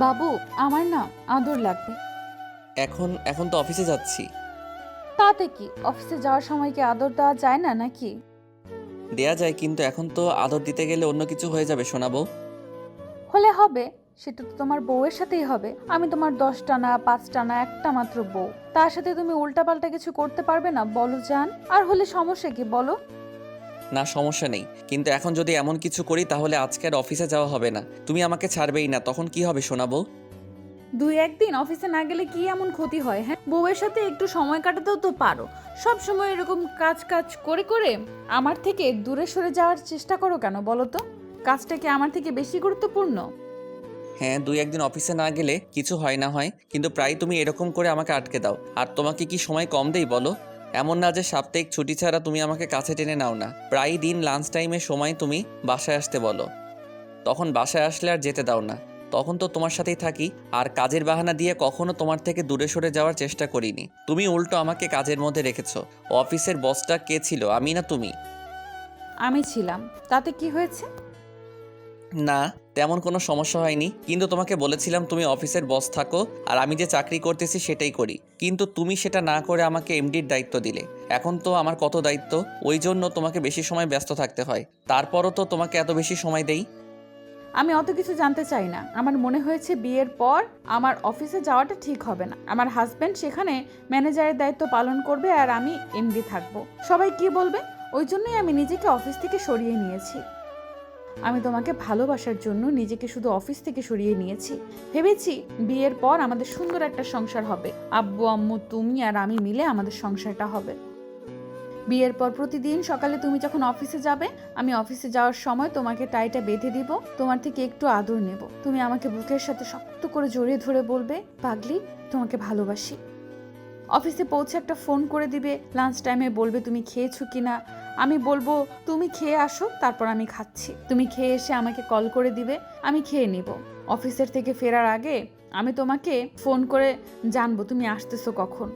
বাবু, আমার না আদর লাগবে। এখন এখন তো অফিসে যাচ্ছি। তাতে কি, অফিসে যাওয়ার সময় কি আদর দেওয়া যায় না নাকি? দেয়া যায়, কিন্তু এখন তো আদর দিতে গেলে অন্য কিছু হয়ে যাবে শোনাবো। হলে হবে, সেটা তো তোমার বউয়ের সাথেই হবে। আমি তোমার 10টা না 5টা না একটা মাত্র বউ, তার সাথে তুমি উল্টাপাল্টা কিছু করতে পারবে না বলো জান? আর হলে সমস্যা কি বলো? না, সমস্যা নেই, কিন্তু এখন যদি এমন কিছু করি তাহলে আজকে আর অফিসে যাওয়া হবে না। তুমি আমাকে ছাড়বেই না, তখন কি হবে শোনাবো। 2-1 দিন অফিসে না গেলে কি এমন ক্ষতি হয়? হ্যাঁ, বউয়ের সাথে একটু সময় কাটাতেও তো পারো। সব সময় এরকম কাজ কাজ করে করে আমার থেকে দূরে সরে যাওয়ার চেষ্টা করো কেন বলো তো? কাজটা কি আমার থেকে বেশি গুরুত্বপূর্ণ? হ্যাঁ, 2-1 দিন অফিসে না গেলে কিছু হয় না হয়, কিন্তু প্রায় তুমি এরকম করে আমাকে আটকে দাও। আর তোমাকে কি সময় কম দেই বলো? এমন না যে সাপ্তাহিক ছুটি ছাড়া তুমি আমাকে কাছে টেনে নাও না। প্রায় দিন লাঞ্চ টাইমের সময় তুমি বাসায় আসতে বলো, তখন বাসায় আসলে আর যেতে দাও না। তখন তো তোমার সাথেই থাকি, আর কাজের বাহানা দিয়ে কখনো তোমার থেকে দূরে সরে যাওয়ার চেষ্টা করিনি। তুমি উল্টো আমাকে কাজের মধ্যে রেখেছো। অফিসের বসটা কে ছিল, আমি না তুমি? আমি ছিলাম, তাতে কি হয়েছে? না, তেমন কোনো সমস্যা হয়নি, কিন্তু তোমাকে বলেছিলাম তুমি অফিসের বস থাকো আর আমি যে চাকরি করতেছি সেটাই করি, কিন্তু তুমি সেটা না করে আমাকে এমডির দায়িত্ব দিলে। এখন তো আমার কত দায়িত্ব, ওই জন্য তোমাকে বেশি সময় ব্যস্ত থাকতে হয়। তারপরও তো তোমাকে এত বেশি সময় দেই। আমি অত কিছু জানতে চাই না। আমার মনে হয়েছে বিয়ের পর আমার অফিসে যাওয়াটা ঠিক হবে না। আমার হাজবেন্ড সেখানে ম্যানেজারের দায়িত্ব পালন করবে আর আমি এমডি থাকবো। সবাই কি বলবে? ওই জন্যই আমি নিজেকে অফিস থেকে সরিয়ে নিয়েছি। আমি তোমাকে ভালোবাসার জন্য নিজেকে শুধু অফিস থেকে সরিয়ে নিয়েছি। ভেবেছি বিয়ের পর আমাদের সুন্দর একটা সংসার হবে। আব্বু আম্মু তুমি আর আমি মিলে আমাদের সংসারটা হবে। বিয়ের পর প্রতিদিন সকালে তুমি যখন অফিসে যাবে, আমি অফিসে যাওয়ার সময় তোমাকে টাইটা বেঁধে দিব, তোমার থেকে একটু আদর নেব। তুমি আমাকে বুকের সাথে শক্ত করে জড়িয়ে ধরে বলবে, পাগলি, তোমাকে ভালোবাসি। অফিসে পৌঁছে একটা ফোন করে দিবে, লাঞ্চ টাইমে বলবে তুমি খেয়েছো কিনা। আমি বলবো তুমি খেয়ে আসো, তারপর আমি খাচ্ছি। তুমি খেয়ে এসে আমাকে কল করে দিবে, আমি খেয়ে নিব। অফিসের থেকে ফেরার আগে আমি তোমাকে ফোন করে জানবো তুমি আসতেছো কখন।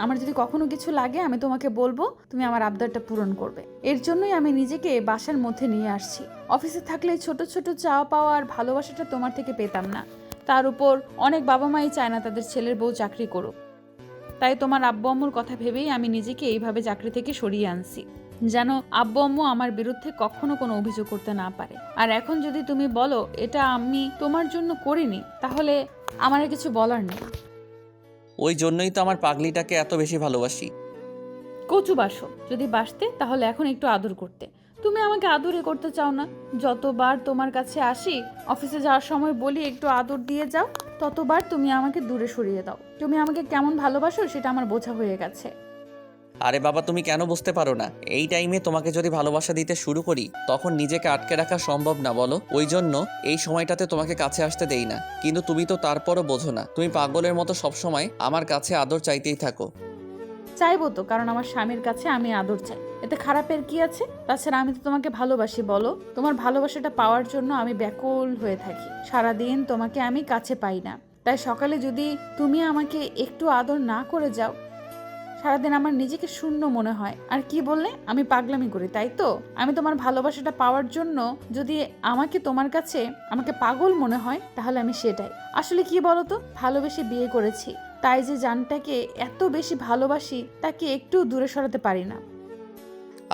আমার যদি কখনো কিছু লাগে আমি তোমাকে বলবো, তুমি আমার আবদারটা পূরণ করবে। এর জন্যই আমি নিজেকে বাসার মধ্যে নিয়ে আসছি। অফিসে থাকলে ছোট ছোট চাওয়া পাওয়া আর ভালোবাসাটা তোমার থেকে পেতাম না। তার উপর অনেক বাবা মাই চায় না তাদের ছেলের বউ চাকরি করুক। তাই তোমার আব্বু আম্মুর কথা ভেবেই আমি নিজেকে এইভাবে চাকরি থেকে সরিয়ে আনছি, যেন আব্বু আম্মু আমার বিরুদ্ধে কখনো কোনো অভিযোগ করতে না পারে। আর এখন যদি তুমি বলো এটা আমি তোমার জন্য করিনি, তাহলে আমার আর কিছু বলার নেই। ওই জন্যই তো আমার পাগলিটাকে এত বেশি ভালোবাসি। কচু বাসো, যদি বাসতে তাহলে এখন একটু আদর করতে। তুমি আমাকে আদরে করতে চাও না। যতবার তোমার কাছে আসি, অফিসে যাওয়ার সময় বলি একটু আদর দিয়ে যাও, ততবার তুমি আমাকে দূরে সরিয়ে দাও। তুমি আমাকে কেমন ভালোবাসো সেটা আমার বোঝা হয়ে গেছে। আরে বাবা, তুমি কেন বুঝতে পারো না? এই টাইমে তোমাকে যদি ভালোবাসা দিতে শুরু করি তখন নিজেকে আটকে রাখা সম্ভব না বলো। ওই জন্য এই সময়টাতে তোমাকে কাছে আসতে দেই না, কিন্তু তুমি তো তারপরও বোঝো না। তুমি পাগলের মতো সবসময় আমার কাছে আদর চাইতেই থাকো। চাইবো তো, কারণ আমার স্বামীর কাছে আমি আদর চাই, এতে খারাপের কি আছে? তাছাড়া আমি তো তোমাকে ভালোবাসি বলো। তোমার ভালোবাসাটা পাওয়ার জন্য আমি ব্যাকুল হয়ে থাকি। সারাদিন তোমাকে আমি কাছে পাই না। তাই সকালে যদি তুমি আমাকে একটু আদর না করে যাও, সারাদিন আমার নিজেকে শূন্য মনে হয়। আর কি বললে, আমি পাগলামি করি তাই তো? আমি তোমার ভালোবাসাটা পাওয়ার জন্য যদি আমাকে তোমার কাছে আমাকে পাগল মনে হয়, তাহলে আমি সেটাই। আসলে কি বলতো, ভালোবেসে বিয়ে করেছি, তাই যে জানটাকে এত বেশি ভালোবাসি তাকে একটু দূরে সরাতে পারি না।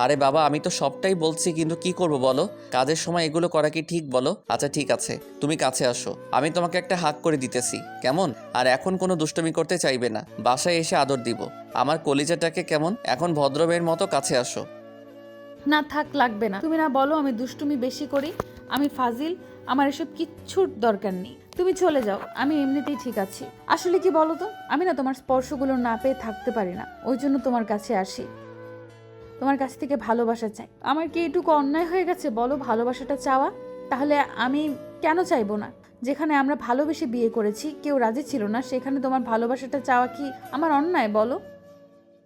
আরে বাবা, আমি তো সবটাই বলছি, কিন্তু কি করব বলো? কাজের সময় এগুলো করা কি ঠিক বলো? আচ্ছা ঠিক আছে, তুমি কাছে আসো, আমি তোমাকে একটা হাক করে দিতেছি, কেমন? আর এখন কোনো দুষ্টুমি করতে চাইবে না, বাসায় এসে আদর দিব। আমার কলিজাটাকে কেমন, এখন ভদ্রমের মতো কাছে আসো। না থাক, লাগবে না। তুমি না বলো আমি দুষ্টুমি বেশি করি, আমি ফাজিল, আমার এসব কিচ্ছুর দরকার নেই। তুমি চলে যাও, আমি এমনিতেই ঠিক আছি। আসলে কি বলো তো, আমি না তোমার স্পর্শগুলো না পেয়ে থাকতে পারি না, ওই জন্য তোমার কাছে আসি। তোমার কাছ থেকে ভালোবাসা চাই। আমার কি এটুকু অন্যায় হয়ে গেছে বলো ভালোবাসাটা চাওয়া? তাহলে আমি কেন চাইবো না? যেখানে আমরা ভালোবেসে বিয়ে করেছি, কেউ রাজি ছিল না, সেখানে তোমার ভালোবাসাটা চাওয়া কি আমার অন্যায় বলো?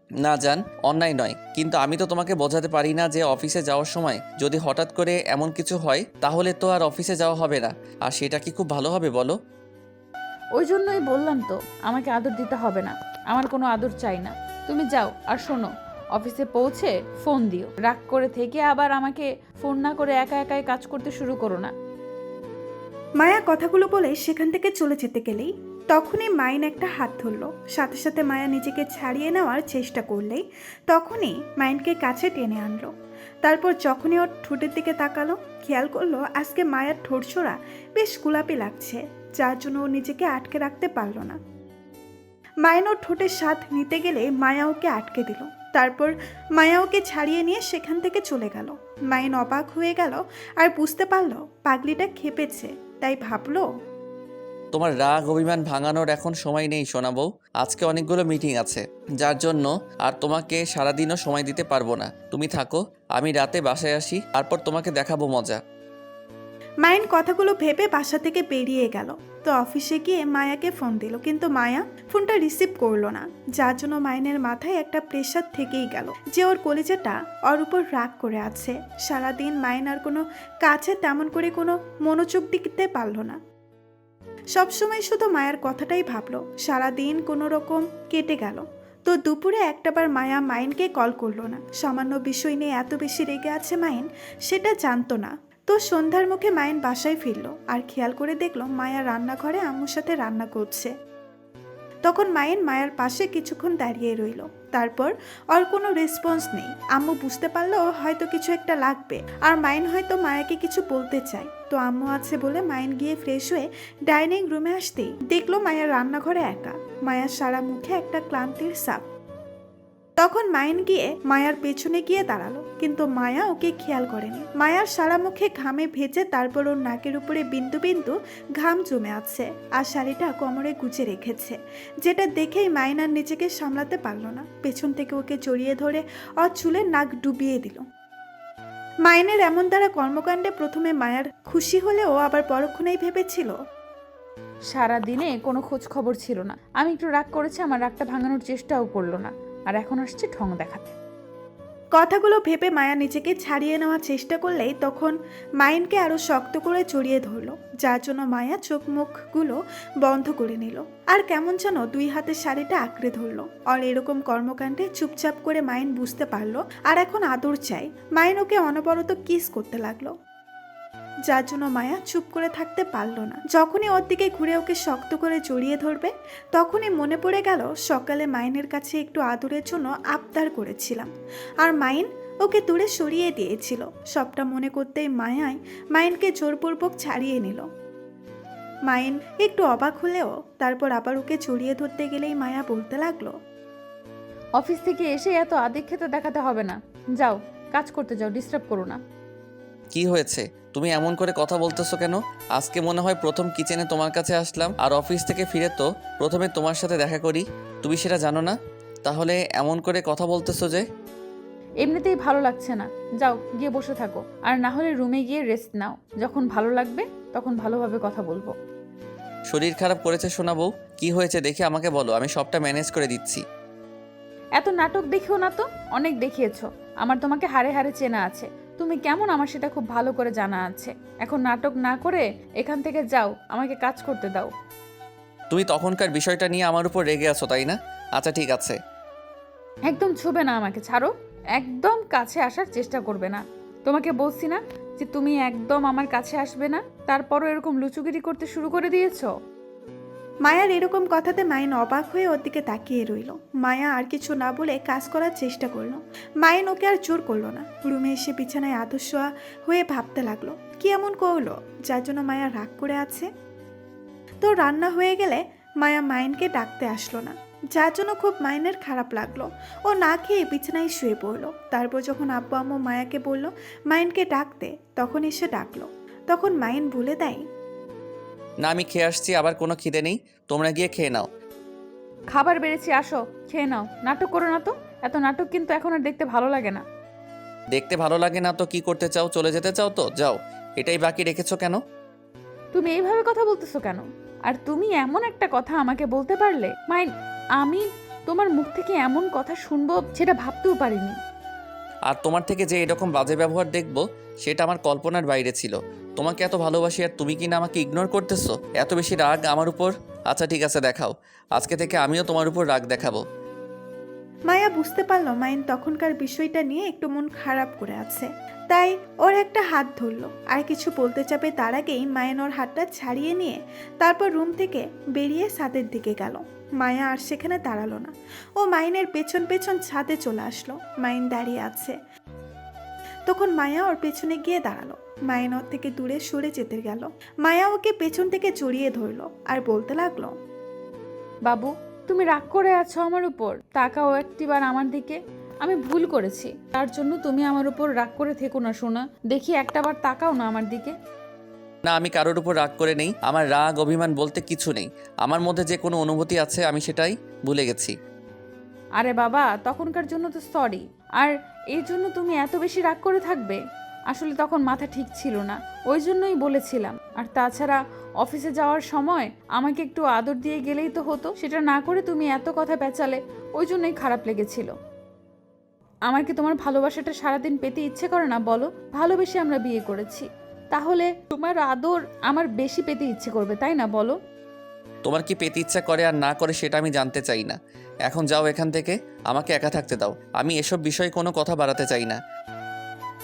না জান, অন্যায় নয়, কিন্তু আমি তো তোমাকে বোঝাতে পারি না যে অফিসে যাওয়ার সময় যদি হঠাৎ করে এমন কিছু হয় তাহলে তো আর অফিসে যাওয়া হবে না। আর সেটা কি খুব ভালো হবে বলো? ওই জন্যই বললাম তো, আমাকে আদর দিতে হবে না, আমার কোনো আদর চাই না। তুমি যাও, আর শোনো, অফিসে পৌঁছে ফোন দিও। রাগ করে থেকে আবার আমাকে ফোন না করে একা একাই কাজ করতে শুরু করো না। মায়া কথাগুলো বলে সেখান থেকে চলে যেতে গেলেই তখনই মাইন একটা হাত ধরলো। সাথে সাথে মায়া নিজেকে ছাড়িয়ে নেওয়ার চেষ্টা করলেই তখনই মাইনকে কাছে টেনে আনলো। তারপর যখনই ওর ঠোঁটের দিকে তাকালো, খেয়াল করলো আজকে মায়ার ঠোঁটছোড়া বেশ গোলাপি লাগছে, যার জন্য ও নিজেকে আটকে রাখতে পারলো না। মাইন ওর ঠোঁটের স্বাদ নিতে গেলে মায়া ওকে আটকে দিল। তারপর মায়া ওকে ছাড়িয়ে নিয়ে সেখান থেকে চলে গেল। মাইন অবাক হয়ে গেল আর বুঝতে পারলো পাগলিটা খেপেছে, তাই ভাবলো তোমার রাগ অভিমান ভাঙানোর এখন সময় নেই সোনা বউ। আজকে অনেকগুলো মিটিং আছে, যার জন্য আর তোমাকে সারাদিনও সময় দিতে পারবো না। তুমি থাকো, আমি রাতে বাসায় আসি, তারপর তোমাকে দেখাবো মজা। মাইন কথাগুলো ভেবে বাসা থেকে বেরিয়ে গেল। তো অফিসে গিয়ে মায়াকে ফোন দিল, কিন্তু মায়া ফোনটা রিসিভ করলো না, যার জন্য মাইনের মাথায় একটা প্রেশার থেকেই গেল যে ওর কলিজাটা ওর উপর রাগ করে আছে। সারাদিন মাইন আর কোনো কাছে তেমন করে কোনো মনোযোগ দিতে পারলো না, সবসময় শুধু মায়ের কথাটাই ভাবলো। সারাদিন কোনো রকম কেটে গেল। তো দুপুরে একটাবার মায়া মাইনকে কল করলো না। সামান্য বিষয় নিয়ে এত বেশি রেগে আছে মাইন, সেটা জানতো না। তো সন্ধ্যার মুখে মাইন বাসায় ফিরল আর খেয়াল করে দেখলো মায়া রান্নাঘরে আম্মুর সাথে রান্না করছে। তখন মাইন মায়ের পাশে কিছুক্ষণ দাঁড়িয়ে রইল। তারপর ওর কোনো রেসপন্স নেই। আম্মু বুঝতে পারলো হয়তো কিছু একটা লাগবে, আর মাইন হয়তো মায়াকে কিছু বলতে চায়। তো আম্মু আছে বলে মাইন গিয়ে ফ্রেশ হয়ে ডাইনিং রুমে আসতেই দেখলো মায়া রান্নাঘরে একা। মায়ার সারা মুখে একটা ক্লান্তির ছাপ। তখন মাইন গিয়ে মায়ার পেছনে গিয়ে দাঁড়ালো, কিন্তু মায়া ওকে খেয়াল করেনি। মায়ার সারা মুখে ঘামে ভেজে, তারপর ওর নাকের উপরে বিন্দু বিন্দু ঘাম জমে আছে, আর শাড়িটা কোমরে গুজে রেখেছে, যেটা দেখেই মাইন আর নিজেকে সামলাতে পারলো না। পেছন থেকে ওকে জড়িয়ে ধরে ওর চুলে নাক ডুবিয়ে দিল। মাইনের এমন দ্বারা কর্মকাণ্ডে প্রথমে মায়ার খুশি হলেও আবার পরক্ষণেই ভেবেছিল সারা দিনে কোনো খোঁজ খবর ছিল না। আমি একটু রাগ করেছি, আমার রাগটা ভাঙানোর চেষ্টাও করলো না, আর এখন আসছে ঠং দেখাতে। কথাগুলো ভেবে মায়া নিজেকে ছাড়িয়ে নেওয়ার চেষ্টা করলেই তখন মাইনকে আরো শক্ত করে জড়িয়ে ধরলো, যার জন্য মায়া চোখ মুখগুলো বন্ধ করে নিল আর কেমন যেন দুই হাতের শাড়িটা আঁকড়ে ধরলো। আর এরকম কর্মকাণ্ডে চুপচাপ করে মাইন বুঝতে পারলো আর এখন আদর চাই। মাইন ওকে অনবরত কিস করতে লাগলো, যার জন্য মায়া চুপ করে থাকতে পারল না। যখনই ওর দিকে ঘুরে ওকে শক্ত করে জড়িয়ে ধরবে, তখনই মনে পড়ে গেল সকালে মাইনের কাছে একটু আদরের জন্য আবদার করেছিলাম, আর মাইন ওকে দূরে সরিয়ে দিয়েছিল। সবটা মনে করতেই মাইনকে জোরপূর্বক ছাড়িয়ে নিল। মাইন একটু অবাক হলেও তারপর আবার ওকে জড়িয়ে ধরতে গেলেই মায়া বলতে লাগলো, অফিস থেকে এসে এত আদিক্ষেতা দেখাতে হবে না, যাও কাজ করতে যাও, ডিস্টার্ব করো না। কি হয়েছে? তুমি এমন করে কথা বলতেছো কেন? আজকে মনে হয় প্রথম কিচেনে তোমার কাছে আসলাম, আর অফিস থেকে ফিরে তো প্রথমে তোমার সাথে দেখা করি। তুমি সেটা জানো না? তাহলে এমন করে কথা বলতেছো যে? এমনিতেই ভালো লাগছে না, যাও গিয়ে বসে থাকো, আর না হলে রুমে গিয়ে রেস্ট নাও। যখন ভালো লাগবে তখন ভালোভাবে কথা বলবো। শরীর খারাপ করেছে শোনা বউ? কি হয়েছে দেখে আমাকে বলো, আমি সবটা ম্যানেজ করে দিচ্ছি। এত নাটক দেখিও না তো, অনেক দেখিয়েছো। আমার তোমাকে হাড়ে হাড়ে চেনা আছে, তুমি কেমন আমার সেটা খুব ভালো করে জানা আছে। এখন নাটক না করে এখান থেকে যাও, আমাকে কাজ করতে দাও। তুমি তখনকার বিষয়টা নিয়ে আমার উপর রেগে আছো তাই না? আচ্ছা ঠিক আছে। একদম ছুবে না আমাকে, ছাড়ো। একদম কাছে আসার চেষ্টা করবে না। তোমাকে বলছি না যে তুমি একদম আমার কাছে আসবে না, তারপরও এরকম লুচুগিরি করতে শুরু করে দিয়েছো। মায়ার এরকম কথাতে মাইন অবাক হয়ে ওর দিকে তাকিয়ে রইল। মায়া আর কিছু না বলে কাজ করার চেষ্টা করলো। মাইন ওকে আর জোর করলো না। রুমে এসে বিছানায় আদর্শোয়া হয়ে ভাবতে লাগলো কি এমন করলো যার জন্য মায়া রাগ করে আছে। তো রান্না হয়ে গেলে মায়া মাইনকে ডাকতে আসলো না, যার জন্য খুব মাইনের খারাপ লাগলো। ও না খেয়ে বিছানায় শুয়ে পড়লো। তারপর যখন আব্বু আম্মু মায়াকে বলল মাইনকে ডাকতে, তখন এসে ডাকলো। তখন মাইন বলে দেয়, না আমি খেয়ে আসছি, আবার কোনো খিদে নেই, তোমরা গিয়ে খেয়ে নাও। খাবার বেড়েছি, আসো খেয়ে নাও। নাটক করো না তো, এত নাটক কিন্তু এখন আর দেখতে ভালো লাগে না। দেখতে ভালো লাগে না তো কি করতে চাও? চলে যেতে চাও তো যাও, এটাই বাকি রেখেছো কেন? তুমি এইভাবে কথা বলতেছো কেন? আর তুমি এমন একটা কথা আমাকে বলতে পারলে মাইন, আমি তোমার মুখ থেকে এমন কথা শুনবো সেটা ভাবতেও পারিনি। আর তোমার থেকে যে এরকম বাজে ব্যবহার দেখবো সেটা আমার কল্পনার বাইরে ছিল। তোমাকে এত ভালোবাসি আর তুমি কি না আমাকে ইগনোর করতেছো? এত বেশি রাগ আমার উপর? আচ্ছা ঠিক আছে দেখাও, আজকে থেকে আমিও তোমার উপর রাগ দেখাবো। মায়া বুঝতে পারলো মাইন তখনকার বিষয়টা নিয়ে একটু মন খারাপ করে আছে, তাই ওর একটা হাত ধরলো। আর কিছু বলতে চাপে তার আগেই মায়ান ওর হাতটা ছাড়িয়ে নিয়ে তারপর রুম থেকে বেরিয়ে ছাদের দিকে গেল। মায়া আর সেখানে দাঁড়ালো না, ও মাইনের পেছন পেছন ছাদে চলে আসলো। মাইন দাঁড়িয়ে আছে, তখন মায়া ওর পেছনে গিয়ে দাঁড়ালো। মাইন ওর থেকে দূরে সরে যেতে গেল। মায়া ওকে পেছন থেকে জড়িয়ে ধরলো আর বলতে লাগলো, বাবু, তুমি রাগ করে আছো আমার উপর? তাকাও একটিবার আমার দিকে। আমি ভুল করেছি, তার জন্য তুমি আমার উপর রাগ করে থেকো না সোনা। দেখি একটাবার তাকাও না আমার দিকে। না, আমি কারোর উপর রাগ করে নেই। আমার রাগ অভিমান বলতে কিছু নেই। আমার মধ্যে যে কোনো অনুভূতি আছে আমি সেটাই ভুলে গেছি। আরে বাবা, তখনকার জন্য তো সরি। আর এই জন্য তুমি এত বেশি রাগ করে থাকবে? আসলে তখন মাথা ঠিক ছিল না, ওই জন্যই বলেছিলাম। আর তাছাড়া অফিসে যাওয়ার সময় আমাকে একটু আদর দিয়ে গেলেই তো হতো, সেটা না করে তুমি এত কথা পেঁচালে, ওই জন্যই খারাপ লেগেছিল। আমার কি তোমার ভালোবাসাটা সারাদিন পেতে ইচ্ছে করে না বলো? ভালোবেসে আমরা বিয়ে করেছি, তাহলে তোমার আদর আমার বেশি পেতে ইচ্ছে করবে, তাই না বলো? তোমার কি পেতে ইচ্ছা করে আর না করে সেটা আমি জানতে চাই না। এখন যাও এখান থেকে, আমাকে একা থাকতে দাও। আমি এসব বিষয়ে কোনো কথা বাড়াতে চাই না।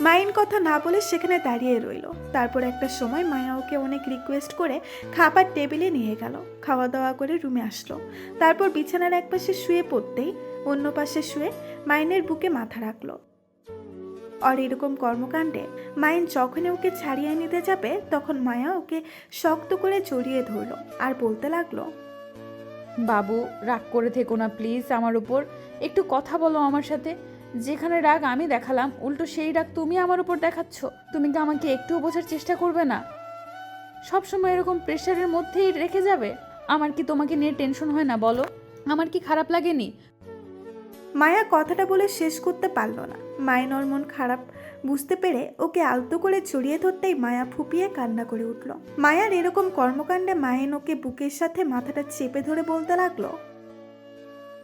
মাইন কথা না বলে সেখানে দাঁড়িয়ে রইল। তারপর একটা সময় মায়া ওকে অনেক রিকোয়েস্ট করে খাবার টেবিলে নিয়ে গেল। খাওয়া দাওয়া করে রুমে আসলো। তারপর বিছানার এক পাশে শুয়ে পড়তেই অন্য পাশে শুয়ে মাইনের বুকে মাথা রাখলো। আর এরকম কর্মকাণ্ডে মাইন যখনই ওকে ছাড়িয়ে নিতে যাবে তখন মায়া ওকে শক্ত করে জড়িয়ে ধরলো আর বলতে লাগলো, বাবু, রাগ করে থেকো না প্লিজ আমার উপর। একটু কথা বলো আমার সাথে। যেখানে রাগ আমি দেখালাম, উল্টো সেই রাগ তুমি আমার উপর দেখাচ্ছ। তুমি কি আমাকে একটুও বোঝার চেষ্টা করবে না? সবসময় এরকম প্রেশারের মধ্যেই রেখে যাবে? আমার কি তোমাকে নিয়ে টেনশন হয় না বলো? আমার কি খারাপ লাগেনি? মায়া কথাটা বলে শেষ করতে পারলো না। মায়ের ওর মন খারাপ বুঝতে পেরে ওকে আলতো করে জড়িয়ে ধরতেই মায়া ফুপিয়ে কান্না করে উঠল। মায়ার এরকম কর্মকাণ্ডে মায়েন ওকে বুকের সাথে মাথাটা চেপে ধরে বলতে লাগলো,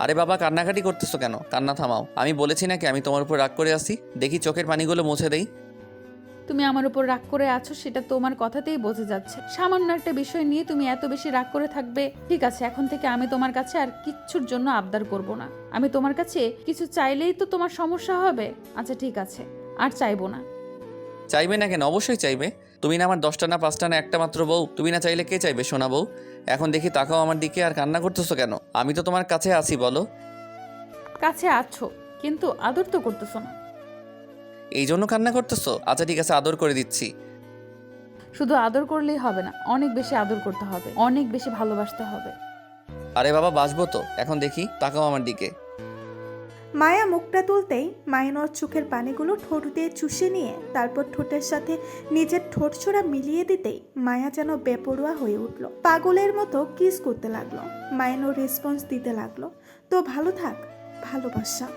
আরে বাবা, কান্নাকাটি করতেছো কেন? কান্না থামাও। আমি বলেছি নাকি আমি তোমার উপর রাগ করে আসি? দেখি চোখের পানিগুলো মুছে দেই। তুমি আমার উপর রাগ করে আছো সেটা তোমার কথাতেই বোঝা যাচ্ছে। সামান্য একটা বিষয় নিয়ে তুমি এত বেশি রাগ করে থাকবে? ঠিক আছে, এখন থেকে আমি তোমার কাছে আর কিচ্ছুর জন্য আবদার করব না। আমি তোমার কাছে কিছু চাইলেই তো তোমার সমস্যা হবে। আচ্ছা ঠিক আছে, আর চাইবো না। চাইবে না কেন? অবশ্যই চাইবে। তুমি না আমার 10টা না 5টা না একটা মাত্র বউ? তুমি না চাইলে কে চাইবে সোনা বউ? এখন দেখি তাকাও আমার দিকে, আর কান্না করতেছো কেন? আমি তো তোমার কাছে আছি, বলো। কাছে আছো কিন্তু আদর তো করতেছো না। এই জন্য কান্না করতেছো? আচ্ছা ঠিক আছে, আদর করে দিচ্ছি। শুধু আদর করলেই হবে না, অনেক বেশি আদর করতে হবে, অনেক বেশি ভালোবাসতে হবে। আরে বাবা, বাসবো তো। এখন দেখি তাকাও আমার দিকে। মায়া মুখটা তুলতেই মায়ের ওর চোখের পানিগুলো ঠোঁট দিয়ে চুষে নিয়ে তারপর ঠোঁটের সাথে নিজের ঠোঁট ছোড়া মিলিয়ে দিতেই মায়া যেন বেপরোয়া হয়ে উঠল। পাগলের মতো কিস করতে লাগলো। মায়ের ওর রেসপন্স দিতে লাগলো, তো ভালো থাক, ভালোবাসা।